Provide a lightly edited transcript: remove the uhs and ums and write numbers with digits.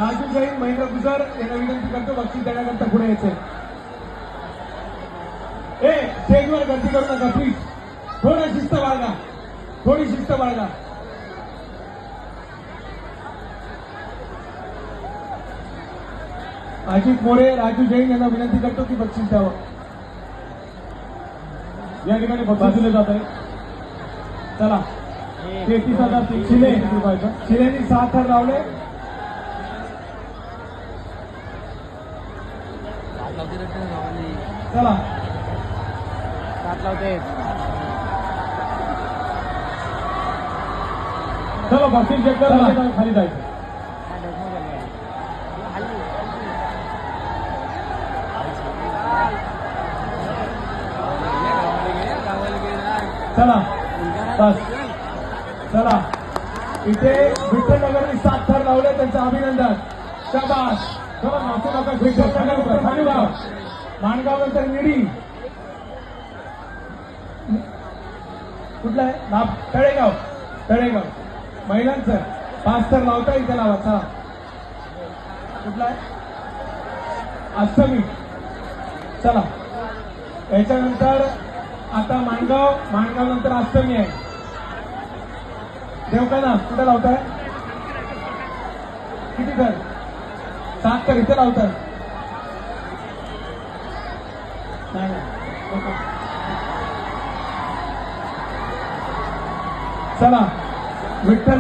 राजू जैन, महेंद्र गुजर यांना विनंती करतो बक्षीस देण्याकरता पुढे यायचे. स्टेजवर गर्दी करू नका प्लीज. थोडं शिस्त बाळगा, थोडी शिस्त बाळगा. अजित मोरे, राजू जैन यांना विनंती करतो की बक्षीस द्यावं. या ठिकाणी बक्षीस दिले जात आहे. चला 33,300 रुपयाचं. शिलेनी 7 थर लावले. चला 7 लावते. चलो बक्षीस चेक करा, खाली जायचं. चला बस. चला इथे विठ्ठलनगरनी 7 थर लावले, त्यांचं अभिनंदन. शाबास. चला नाचू नका. विठ्ठलनगर, खालीगाव, माणगाव नंतर निडी. कुठलं आहे नाव? तळेगाव. तळेगाव महिलांचं 5 थर लावता येईल. लावा. चला कुठला आहे? अष्टमी. चला याच्यानंतर आता माणगाव नंतर अष्टमी आहे. देवकाना कुठे लावताय? किती थर? 7 थर इथे लावताय. नाही चला विठ्ठल